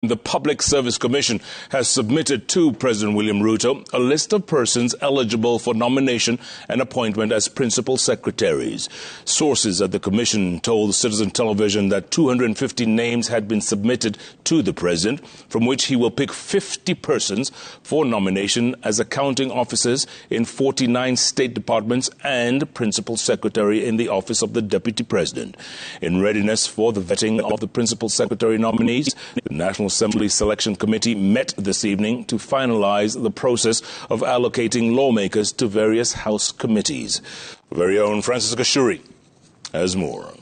The Public Service Commission has submitted to President William Ruto a list of persons eligible for nomination and appointment as principal secretaries. Sources at the commission told Citizen Television that 250 names had been submitted to the president, from which he will pick 50 persons for nomination as accounting officers in 49 state departments and principal secretary in the office of the deputy president. In readiness for the vetting of the principal secretary nominees, the National Assembly Selection Committee met this evening to finalize the process of allocating lawmakers to various House committees. Our very own Francis Gashuri has more.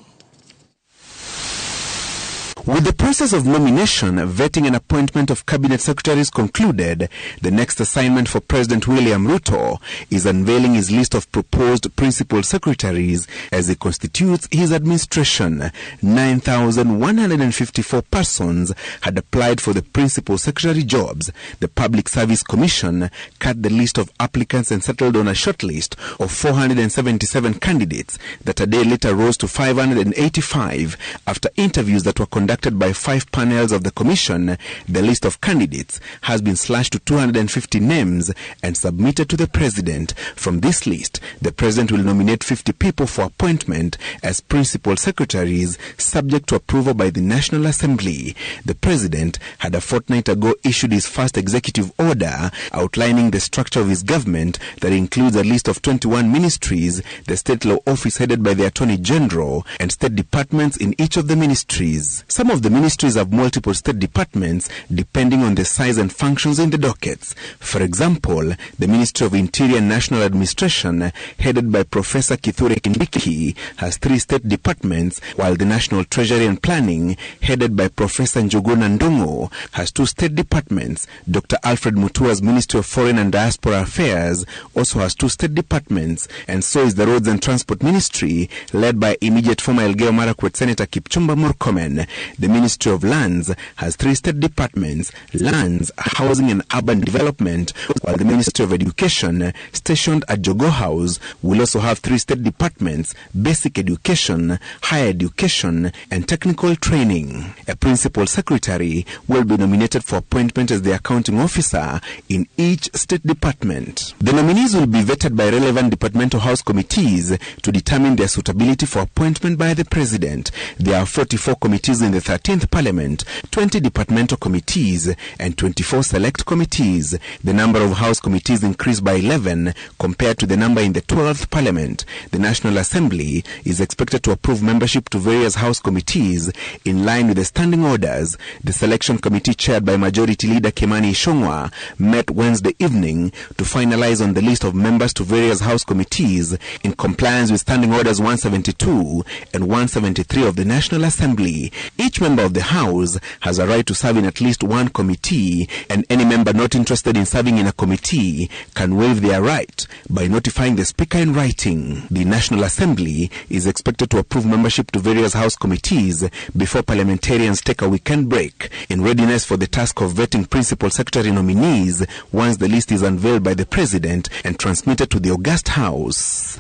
With the process of nomination, vetting and appointment of cabinet secretaries concluded, the next assignment for President William Ruto is unveiling his list of proposed principal secretaries as he constitutes his administration. 9,154 persons had applied for the principal secretary jobs. The Public Service Commission cut the list of applicants and settled on a shortlist of 477 candidates that a day later rose to 585 after interviews that were conducted by 5 panels of the commission. The list of candidates has been slashed to 250 names and submitted to the president. From this list, the president will nominate 50 people for appointment as principal secretaries, subject to approval by the National Assembly. The president had a fortnight ago issued his first executive order outlining the structure of his government that includes a list of 21 ministries, the state law office headed by the Attorney General, and state departments in each of the ministries. Some of the ministries have multiple state departments depending on the size and functions in the dockets. For example, the Ministry of Interior and National Administration, headed by Professor Kithure Kindiki, has 3 state departments, while the National Treasury and Planning, headed by Professor Njuguna Ndungu, has 2 state departments. Dr. Alfred Mutua's Ministry of Foreign and Diaspora Affairs also has 2 state departments, and so is the Roads and Transport Ministry, led by immediate former Elgeyo Marakwet Senator Kipchumba Murkomen. The Ministry of Lands has 3 state departments: Lands, Housing and Urban Development, while the Ministry of Education, stationed at Jogo House, will also have 3 state departments: Basic Education, Higher Education, and Technical Training. A principal secretary will be nominated for appointment as the accounting officer in each state department. The nominees will be vetted by relevant departmental House committees to determine their suitability for appointment by the president. There are 44 committees in the 13th Parliament, 20 departmental committees, and 24 select committees. The number of House committees increased by 11 compared to the number in the 12th Parliament. The National Assembly is expected to approve membership to various House committees in line with the standing orders. The selection committee, chaired by Majority Leader Kimani Ichung'wah, met Wednesday evening to finalize on the list of members to various House committees in compliance with Standing Orders 172 and 173 of the National Assembly. Each member of the House has a right to serve in at least one committee, and any member not interested in serving in a committee can waive their right by notifying the Speaker in writing. The National Assembly is expected to approve membership to various House committees before parliamentarians take a weekend break, in readiness for the task of vetting principal secretary nominees once the list is unveiled by the President and transmitted to the August House.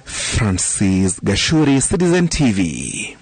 Francis Gashuri, Citizen TV.